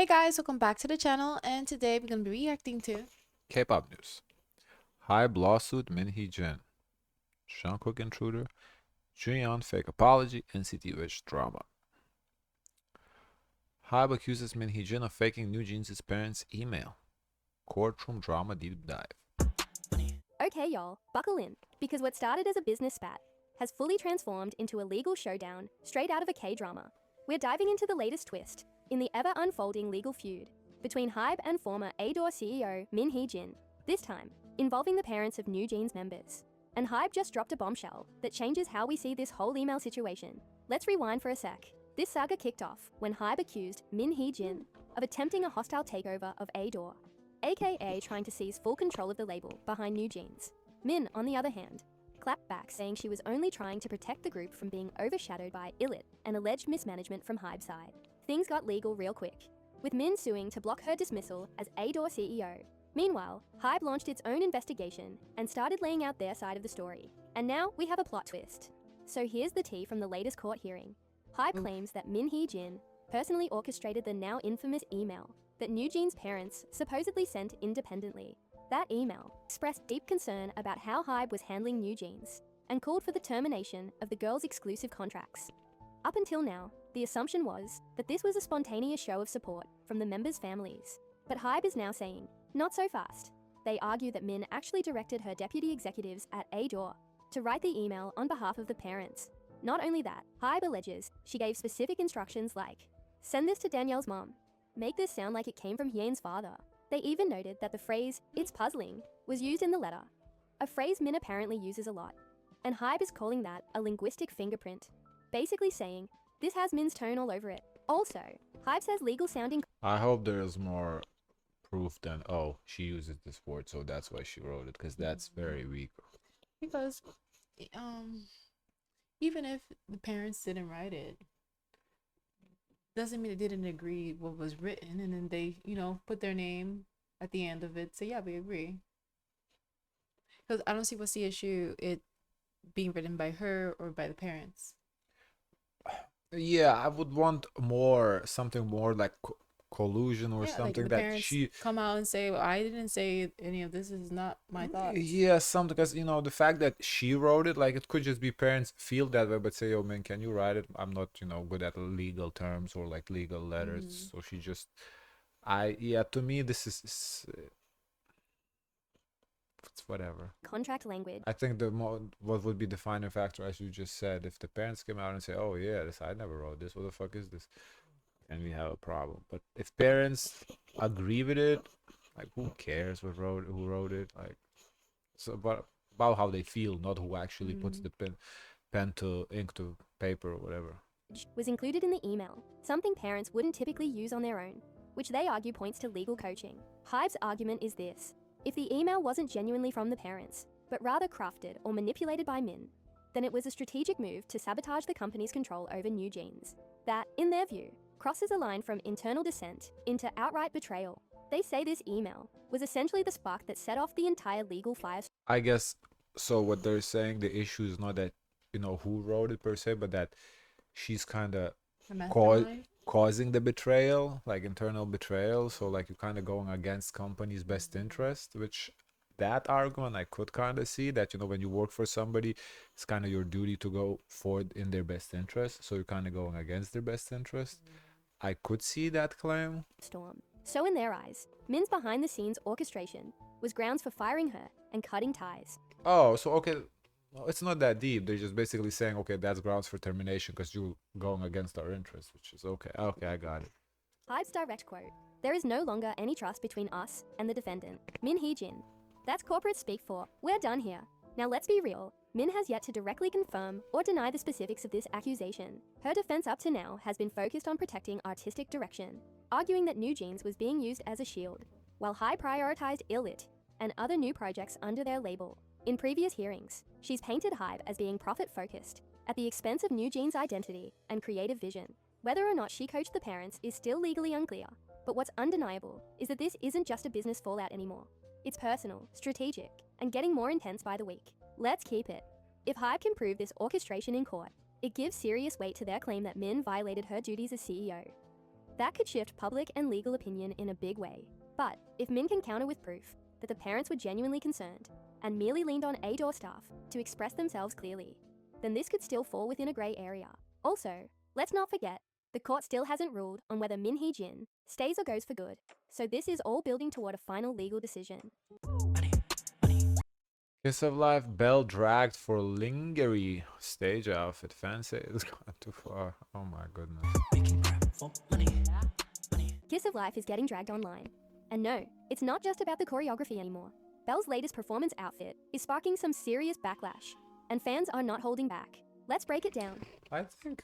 Hey guys, welcome back to the channel, and today we're going to be reacting to K-pop news. HYBE Lawsuit Jin. Jungkook Intruder. Juyeon Fake Apology. NCT Wish Drama. HYBE accuses Jin of faking New Jeans' parents' email. Courtroom drama deep dive. Okay, y'all, buckle in, because what started as a business spat has fully transformed into a legal showdown straight out of a K-drama. We're diving into the latest twist in the ever-unfolding legal feud between HYBE and former Adore CEO Jin, this time involving the parents of New Jeans members. And HYBE just dropped a bombshell that changes how we see this whole email situation. Let's rewind for a sec. This saga kicked off when HYBE accused Jin of attempting a hostile takeover of Adore, aka trying to seize full control of the label behind New Jeans. Min, on the other hand, clapped back, saying she was only trying to protect the group from being overshadowed by illit and alleged mismanagement from HYBE's side. Things got legal real quick, with Min suing to block her dismissal as Adore CEO. Meanwhile, HYBE launched its own investigation and started laying out their side of the story. And now we have a plot twist. So here's the tea from the latest court hearing. HYBE claims that Jin personally orchestrated the now infamous email that New Jeans' parents supposedly sent independently. That email expressed deep concern about how HYBE was handling New Jeans and called for the termination of the girls' exclusive contracts. Up until now, the assumption was that this was a spontaneous show of support from the members' families. But HYBE is now saying, not so fast. They argue that Min actually directed her deputy executives at Adore to write the email on behalf of the parents. Not only that, HYBE alleges she gave specific instructions like, send this to Danielle's mom. Make this sound like it came from Hyeon's father. They even noted that the phrase, it's puzzling, was used in the letter, a phrase Min apparently uses a lot. And HYBE is calling that a linguistic fingerprint, basically saying, this has Min's tone all over it. Also, HYBE says legal sounding. I hope there's more proof than, oh, she uses this word, so that's why she wrote it, because that's very weak. because um even if the parents didn't write it, doesn't mean they didn't agree what was written, and then they, put their name at the end of it. Say, yeah, we agree. Because I don't see what's the issue it being written by her or by the parents. Yeah, I would want more, something more like collusion or Yeah, like if something the that parents she. come out and say, well, I didn't say any of this, is not my thoughts. Yeah, something, because the fact that she wrote it, like, it could just be parents feel that way, but say, "Oh man, can you write it? I'm not, good at legal terms or like legal letters." So she just, yeah, to me, this is it's whatever. Contract language. I think what would be the defining factor, as you just said, if the parents came out and say, "Oh yeah, this I never wrote this. What the fuck is this?" and we have a problem. But if parents agree with it, like, who cares who wrote it? Like, so about how they feel, not who actually puts the pen to ink to paper or whatever. Was included in the email, something parents wouldn't typically use on their own, which they argue points to legal coaching. HYBE's argument is this: if the email wasn't genuinely from the parents, but rather crafted or manipulated by Min, then it was a strategic move to sabotage the company's control over New Jeans. That, in their view, crosses a line from internal dissent into outright betrayal. They say this email was essentially the spark that set off the entire legal fire. I guess so. What they're saying, the issue is not that who wrote it per se, but that she's kind of causing the betrayal, like internal betrayal. So like you're kind of going against company's best interest, which that argument I could kind of see that when you work for somebody, it's kind of your duty to go forward in their best interest. So you're kind of going against their best interest. I could see that claim. Storm. So in their eyes, Min's behind-the-scenes orchestration was grounds for firing her and cutting ties. Oh, so okay. Well, it's not that deep. They're just basically saying, okay, that's grounds for termination because you're going against our interests, which is okay. Okay, I got it. HYBE's direct quote: there is no longer any trust between us and the defendant, Jin. That's corporate speak for, we're done here. Now let's be real, Min has yet to directly confirm or deny the specifics of this accusation. Her defense up to now has been focused on protecting artistic direction, arguing that New Jeans was being used as a shield, while HYBE prioritized Illit and other new projects under their label. In previous hearings, she's painted HYBE as being profit-focused, at the expense of New Jeans' identity and creative vision. Whether or not she coached the parents is still legally unclear, but what's undeniable is that this isn't just a business fallout anymore. It's personal, strategic, and getting more intense by the week. Let's keep it. If HYBE can prove this orchestration in court, it gives serious weight to their claim that Min violated her duties as CEO. That could shift public and legal opinion in a big way. But if Min can counter with proof that the parents were genuinely concerned and merely leaned on ADOR staff to express themselves clearly, then this could still fall within a grey area. Also, let's not forget, the court still hasn't ruled on whether Min Hee-jin stays or goes for good, so this is all building toward a final legal decision. Kiss of Life, Belle dragged for lingerie stage outfit. Fancy it's gone too far. Oh my goodness. Kiss of Life is getting dragged online. And no, it's not just about the choreography anymore. Belle's latest performance outfit is sparking some serious backlash, and fans are not holding back. Let's break it down. I think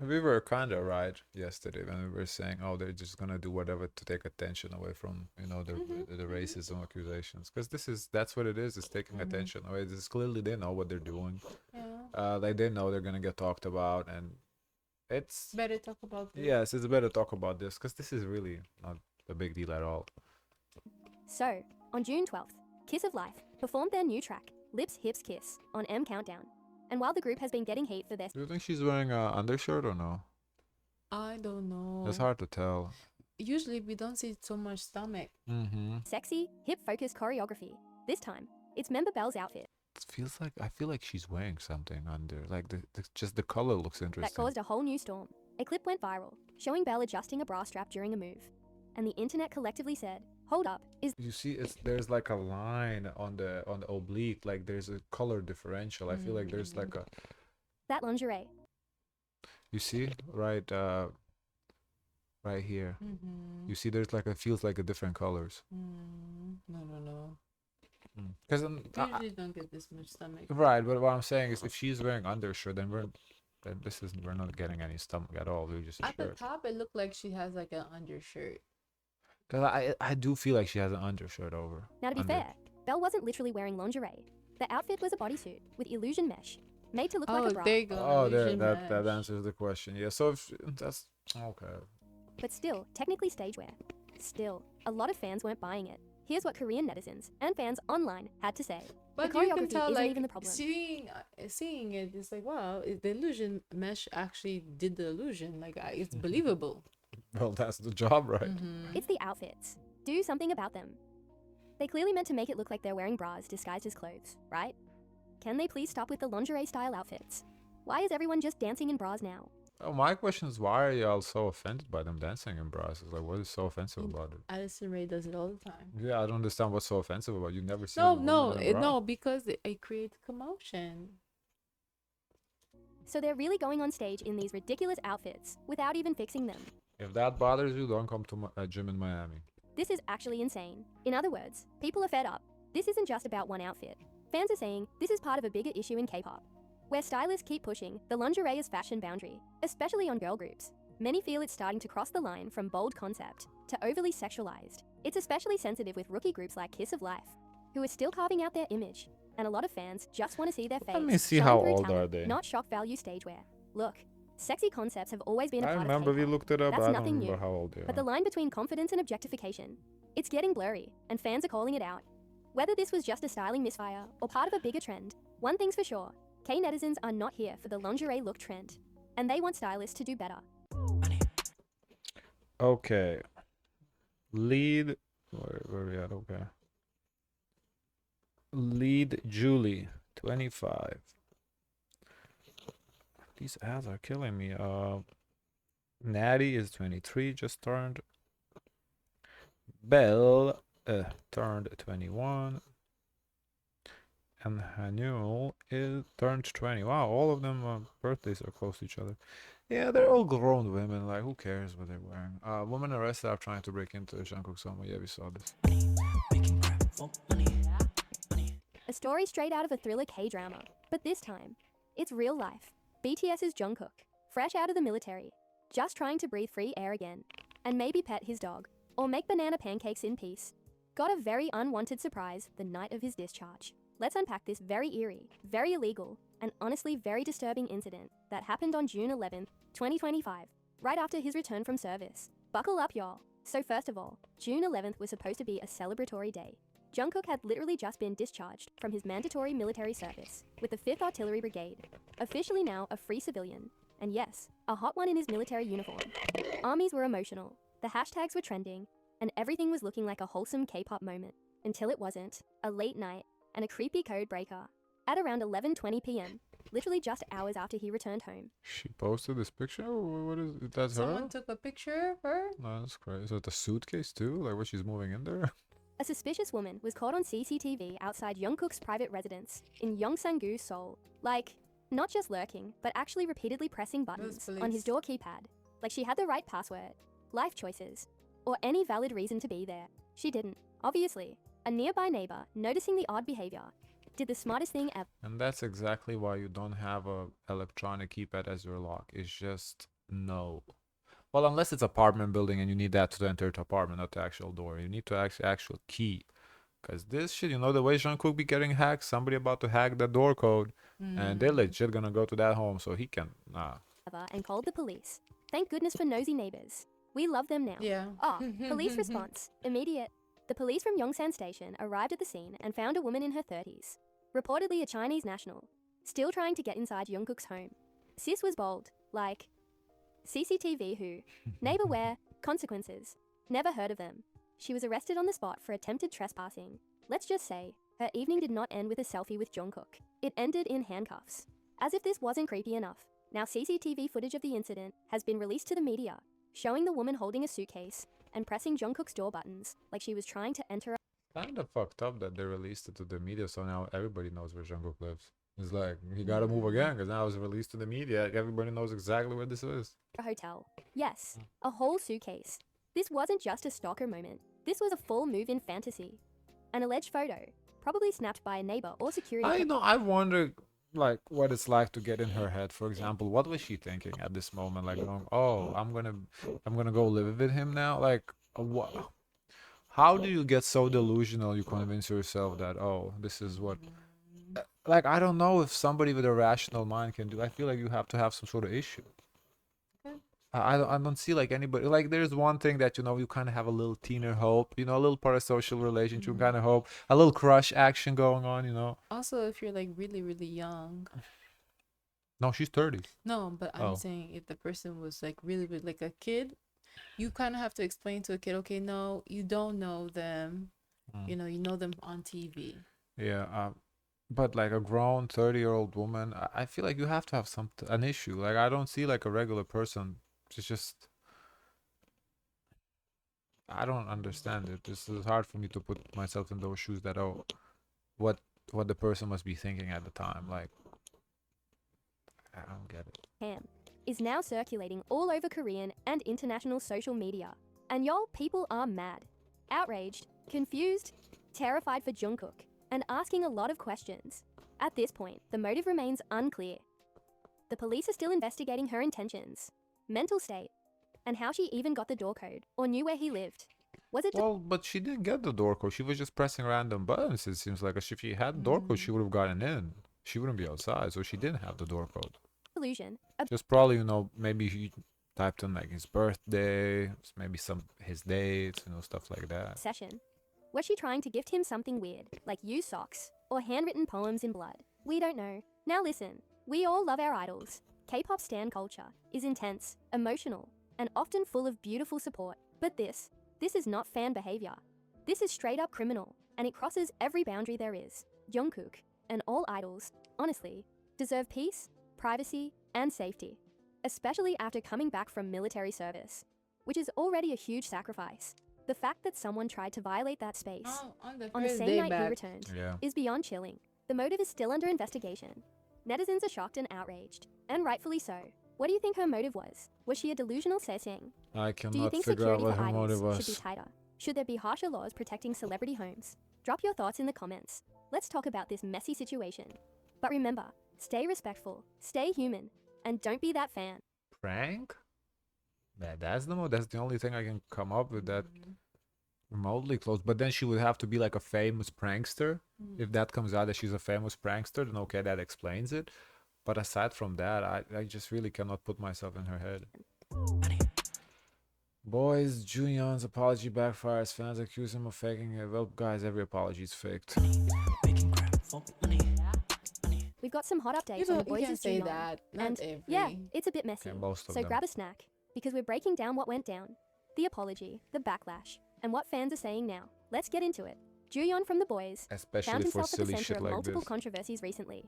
we were kind of right yesterday when we were saying, oh, they're just gonna do whatever to take attention away from, you know, the racism accusations, because that's what it is. It's taking attention away. This is clearly they know what they're doing. Yeah. Like they know they're gonna get talked about, and it's Better talk about this. yes, it's better to talk about this because this is really not a big deal at all. So, on June 12th, Kiss of Life performed their new track, Lips, Hips, Kiss, on M Countdown. And while the group has been getting hate for their Do you think she's wearing a undershirt or no? I don't know. It's hard to tell. Usually we don't see so much stomach. sexy, hip-focused choreography, this time, it's member Belle's outfit It feels like I feel like she's wearing something under. Like just the color looks that interesting. caused a whole new storm. A clip went viral, showing Belle adjusting a bra strap during a move. And the internet collectively said, hold up, is You see, there's like a line on the oblique, like there's a color differential. I feel like there's like a that lingerie? you see right here. You see, there's like it feels like a different colors. No. Because Usually don't get this much stomach. right, but what I'm saying is, if she's wearing undershirt, then we're not getting any stomach at all. We're just a At the shirt. top, it looked like she has like an undershirt. Because I do feel like she has an undershirt over. Now to be under. fair, Belle wasn't literally wearing lingerie. The outfit was a bodysuit with illusion mesh, made to look like a bra. There you go. Oh, there, illusion that mesh. answers the question. Yeah, so if that's okay. But still, technically stage wear. Still, a lot of fans weren't buying it. Here's what Korean netizens and fans online had to say. But the you choreography can tell, isn't like, even the problem. seeing it, it's like, wow, the illusion mesh actually did the illusion. Like, it's believable. Well, that's the job, right? It's the outfits. Do something about them. They clearly meant to make it look like they're wearing bras disguised as clothes, right? Can they please stop with the lingerie style outfits? Why is everyone just dancing in bras now? Oh, my question is, why are y'all so offended by them dancing in bras? It's like, what is so offensive about it? Addison Rae does it all the time. Yeah, I don't understand what's so offensive about it. You never see No, because it creates commotion. So they're really going on stage in these ridiculous outfits without even fixing them. If that bothers you, don't come to a gym in Miami. This is actually insane. In other words, people are fed up. This isn't just about one outfit. Fans are saying this is part of a bigger issue in K-pop, where stylists keep pushing the lingerie as fashion boundary, especially on girl groups. Many feel it's starting to cross the line from bold concept to overly sexualized. It's especially sensitive with rookie groups like Kiss of Life, who are still carving out their image, and a lot of fans just want to see their face. Let me see shine how through old talent, are they. not shock value stage wear. Look, sexy concepts have always been a I part remember of we K-pop. looked it up. That's I don't nothing remember new. how old they are. But the line between confidence and objectification, it's getting blurry, and fans are calling it out. Whether this was just a styling misfire or part of a bigger trend, one thing's for sure, K-netizens are not here for the lingerie look trend, and they want stylists to do better. Okay. Lead. Where are we at? Okay. Lead Julie, 25. These ads are killing me. Natty is 23, just turned. Belle turned 21. And Hanul is turned 20. Wow, all of them birthdays are close to each other. Yeah, they're all grown women. Like, who cares what they're wearing? Women arrested after trying to break into Jungkook Summer. Yeah, we saw this. A story straight out of a thriller K-drama, but this time, it's real life. BTS's Jungkook, fresh out of the military, just trying to breathe free air again, and maybe pet his dog, or make banana pancakes in peace, got a very unwanted surprise the night of his discharge. Let's unpack this very eerie, very illegal, and honestly very disturbing incident that happened on June 11th, 2025, right after his return from service. Buckle up, y'all. So first of all, June 11th was supposed to be a celebratory day. Jungkook had literally just been discharged from his mandatory military service with the 5th Artillery Brigade, officially now a free civilian, and yes, a hot one in his military uniform. Armies were emotional, the hashtags were trending, and everything was looking like a wholesome K-pop moment. Until it wasn't. A late night, and a creepy code breaker. At around 11:20 p.m., literally just hours after he returned home. She posted this picture? What is it? That's Someone her? took a picture of her? No, that's crazy. Is it a suitcase too? Like what she's moving in there? A suspicious woman was caught on CCTV outside Jungkook's private residence in Yongsan-gu, Seoul. Like, not just lurking, but actually repeatedly pressing buttons on his door keypad. Like she had the right password, life choices, or any valid reason to be there. She didn't. Obviously, a nearby neighbor, noticing the odd behavior, did the smartest thing ever. And that's exactly why you don't have a electronic keypad as your lock. It's just no. Well, unless it's apartment building and you need that to enter the apartment, not the actual door. You need to actual key. Because this shit, you know, the way Jungkook be getting hacked, somebody about to hack the door code, and they're legit gonna go to that home, so he can, And called the police. Thank goodness for nosy neighbors. We love them now. Yeah. Police response. Immediate. The police from Yongsan Station arrived at the scene and found a woman in her 30s, reportedly a Chinese national, still trying to get inside Jungkook's home. Sis was bold, like, CCTV who, neighbor where, consequences, never heard of them. She was arrested on the spot for attempted trespassing. Let's just say, her evening did not end with a selfie with Jungkook. It ended in handcuffs. As if this wasn't creepy enough, now CCTV footage of the incident has been released to the media, showing the woman holding a suitcase and pressing Jungkook's door buttons like she was trying to enter. Kind of fucked up that they released it to the media, so now everybody knows where Jungkook lives. It's like, he gotta move again, because now it's released to the media. Everybody knows exactly where this is. A hotel. Yes, a whole suitcase. This wasn't just a stalker moment. This was a full move-in fantasy. An alleged photo, probably snapped by a neighbor or security. I wonder, like, what it's like to get in her head. For example, what was she thinking at this moment? Like, going, oh, I'm gonna go live with him now. Like, what? How do you get so delusional? You convince yourself that, oh, this is what. Like, I don't know if somebody with a rational mind can do. I feel like you have to have some sort of issue. I don't see like anybody, like there's one thing that, you know, you kind of have a little teener hope, you know, a little parasocial relationship kind of hope, a little crush action going on, you know. Also, if you're like really, really young. No, she's 30. No, but I'm saying if the person was like really, really like a kid, you kind of have to explain to a kid, okay, no, you don't know them, you know them on TV. Yeah, but like a grown 30-year-old woman, I feel like you have to have an issue. Like I don't see like a regular person. It's just, I don't understand it. This is hard for me to put myself in those shoes that, oh, what the person must be thinking at the time. Like, I don't get it. Cam is now circulating all over Korean and international social media. And y'all, people are mad, outraged, confused, terrified for Jungkook, and asking a lot of questions. At this point, the motive remains unclear. The police are still investigating her intentions, mental state, and how she even got the door code or knew where he lived. Was it? Well, but she didn't get the door code. She was just pressing random buttons. It seems like if she had the door code, she would have gotten in. She wouldn't be outside, so she didn't have the door code. Illusion. Just probably, you know, maybe he typed in like his birthday, maybe his dates, you know, stuff like that. Session. Was she trying to gift him something weird, like used socks or handwritten poems in blood? We don't know. Now listen, we all love our idols. K-pop stan culture is intense, emotional, and often full of beautiful support. But this is not fan behavior. This is straight up criminal, and it crosses every boundary there is. Jungkook and all idols, honestly, deserve peace, privacy, and safety, especially after coming back from military service, which is already a huge sacrifice. The fact that someone tried to violate that space on the same night he returned is beyond chilling. The motive is still under investigation. Netizens are shocked and outraged, and rightfully so. What do you think her motive was? Was she a delusional sesing? I Do you cannot think figure out security what for her motive idols was. should be tighter? Should there be harsher laws protecting celebrity homes? Drop your thoughts in the comments. Let's talk about this messy situation. But remember, stay respectful, stay human, and don't be that fan. Prank? That's the only thing I can come up with that remotely close. But then she would have to be like a famous prankster. If that comes out that she's a famous prankster, then okay, that explains it. But aside from that, I just really cannot put myself in her head. Boys, Juyeon's apology backfires. Fans accuse him of faking it. Well, guys, every apology is faked. We've got some hot updates on the boys' You can't say Juyeon. that. Not And every. yeah, it's a bit messy. Okay, most of So them. grab a snack, because we're breaking down what went down, the apology, the backlash, and what fans are saying now. Let's get into it. Juyeon from The Boys Especially found for himself at the silly center shit of like multiple this. controversies recently.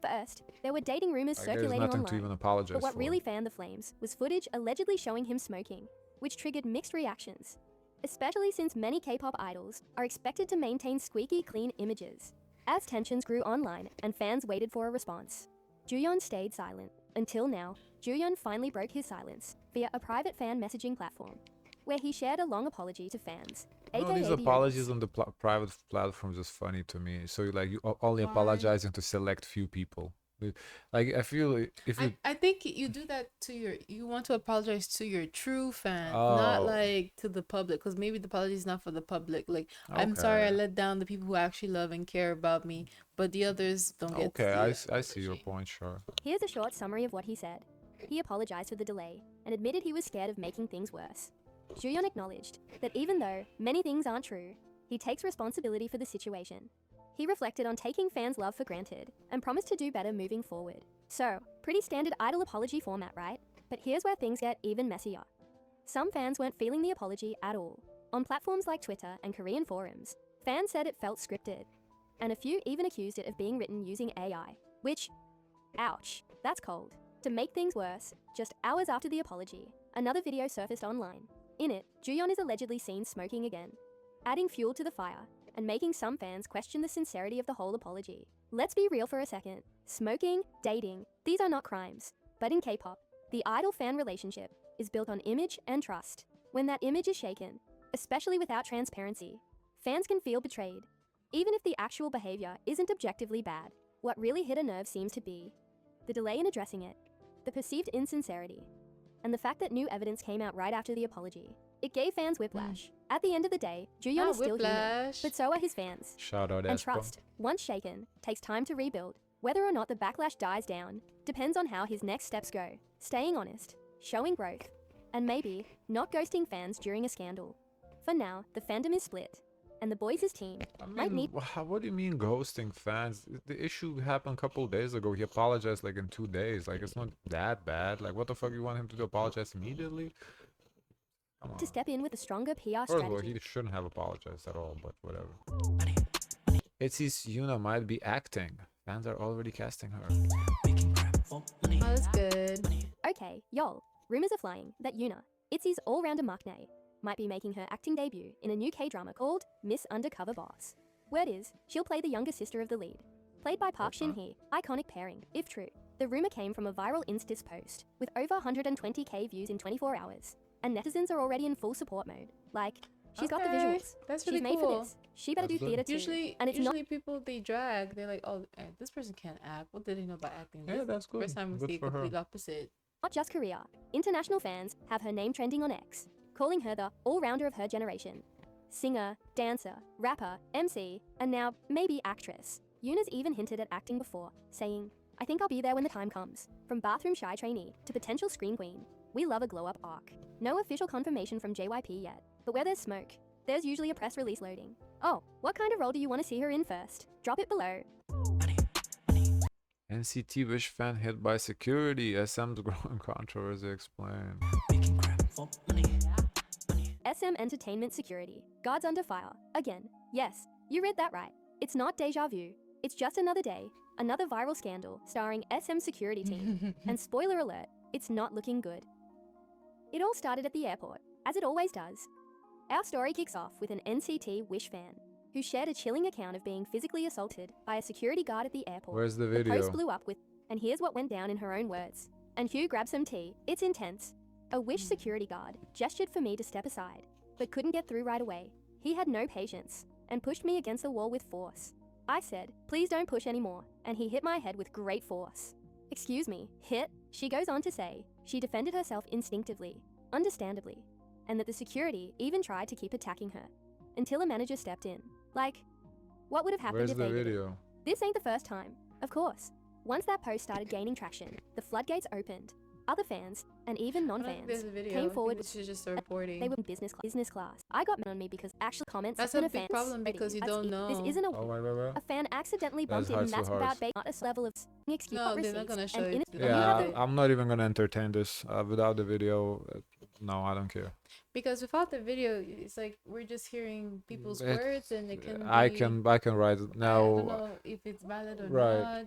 First, there were dating rumors Like, there's circulating nothing to even online, apologize but what for. really fanned the flames was footage allegedly showing him smoking, which triggered mixed reactions, especially since many K-pop idols are expected to maintain squeaky clean images. As tensions grew online and fans waited for a response, Juyeon stayed silent. Until now, Juyeon finally broke his silence via a private fan messaging platform, where he shared a long apology to fans. No, aka these the apologies Yunas. on the private platforms is funny to me. So you only Why? apologizing to select few people. Like I feel if you I think you do that to you want to apologize to your true fans, not Oh. like to the public, because maybe the apology is not for the public. Like, I'm sorry I Okay. let down the people who actually love and care about me, but the others don't get to Okay, see I that see your apology. point, sure. Here's a short summary of what he said. He apologized for the delay and admitted he was scared of making things worse. Juyeon acknowledged that even though many things aren't true, he takes responsibility for the situation. He reflected on taking fans' love for granted and promised to do better moving forward. So, pretty standard idol apology format, right? But here's where things get even messier. Some fans weren't feeling the apology at all. On platforms like Twitter and Korean forums, fans said it felt scripted, and a few even accused it of being written using AI, which, ouch, that's cold. To make things worse, just hours after the apology, another video surfaced online. In it, Juyeon is allegedly seen smoking again, adding fuel to the fire and making some fans question the sincerity of the whole apology. Let's be real for a second. Smoking, dating, these are not crimes. But in K-pop, the idol-fan relationship is built on image and trust. When that image is shaken, especially without transparency, fans can feel betrayed. Even if the actual behavior isn't objectively bad, what really hit a nerve seems to be the delay in addressing it, the perceived insincerity, and the fact that new evidence came out right after the apology. It gave fans whiplash. At the end of the day, Juyeon is still human, Whiplash. but so are his fans. Shout out And Espo. trust, once shaken, takes time to rebuild. Whether or not the backlash dies down depends on how his next steps go. Staying honest, showing growth, and maybe not ghosting fans during a scandal. For now, the fandom is split, and the boys' team I might mean, need what do you mean ghosting fans? The issue happened a couple days ago. He apologized like in 2 days. Like it's not that bad. Like what the fuck you want him to do? Apologize immediately? Come on. to step in with a stronger PR First of all, strategy. he shouldn't have apologized at all, but whatever. It seems Yuna might be acting. Fans are already casting her. Oh, that's good. Okay, y'all. Rumors are flying that Yuna, ITZY's all-rounder maknae, might be making her acting debut in a new K-drama called Miss Undercover Boss. Word is, she'll play the younger sister of the lead, played by Park Shin-hye. Iconic pairing, if true. The rumor came from a viral Instas post with over 120k views in 24 hours, and netizens are already in full support mode. Like, she's got the Okay, visuals. that's She's really made cool. for this. She better That's do good. theater too. Usually, and it's not people they drag. They're like, oh, this person can't act. What did they know about acting? Yeah, This that's good. First time we Good see a for her. complete opposite. Not just Korea. International fans have her name trending on X, calling her the all-rounder of her generation. Singer, dancer, rapper, MC, and now maybe actress. Yuna's even hinted at acting before, saying, I think I'll be there when the time comes. From bathroom shy trainee to potential screen queen, we love a glow-up arc. No official confirmation from JYP yet, but where there's smoke, there's usually a press release loading. Oh, what kind of role do you want to see her in first? Drop it below. NCT Wish fan hit by security. SM's growing controversy explained. SM Entertainment Security. Guards under fire. Again. Yes, you read that right. It's not deja vu. It's just another day, another viral scandal starring SM security team. And spoiler alert, it's not looking good. It all started at the airport, as it always does. Our story kicks off with an NCT Wish fan who shared a chilling account of being physically assaulted by a security guard at the airport. Where's the The video? post blew up with, and here's what went down in her own words. And Hugh grabbed some tea. It's intense. A Wish security guard gestured for me to step aside, but couldn't get through right away. He had no patience and pushed me against the wall with force. I said, please don't push anymore, and he hit my head with great force. Excuse me, hit? She goes on to say, she defended herself instinctively, understandably, and that the security even tried to keep attacking her, until a manager stepped in. Like, what would have happened Where's if the they didn't? video? This ain't the first time, of course. Once that post started gaining traction, the floodgates opened. Other fans, and even I don't think non-fans, there's a video. came I forward think with it's just a reporting. they were in business class. I got mad on me because actual comments That's and a a big fan problem because you don't know. This isn't a Oh, wait. a fan accidentally That's bumped in, hearts and to that's hearts. about not a level of excuse. No, they're not gonna show and it. in They don't Yeah, have it. I'm not even gonna entertain this without the video. No, I don't care. Because without the video, it's like we're just hearing people's words, and it can I be. can write it I don't now. know if it's valid or Right. not.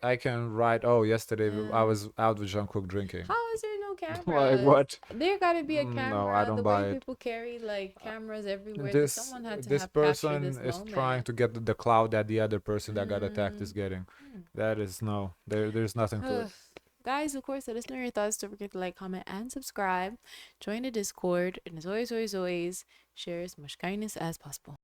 I can write. Oh, yesterday I was out with Jungkook drinking. How is there no camera? Like what? There gotta be a camera. No, I don't the buy way it. people carry like cameras everywhere. This Someone had to this have captured person this is moment. trying to get the clout that the other person that got attacked is getting. That is no. There's nothing to it. Guys, of course, let us know your thoughts. Don't forget to like, comment, and subscribe. Join the Discord, and as always, share as much kindness as possible.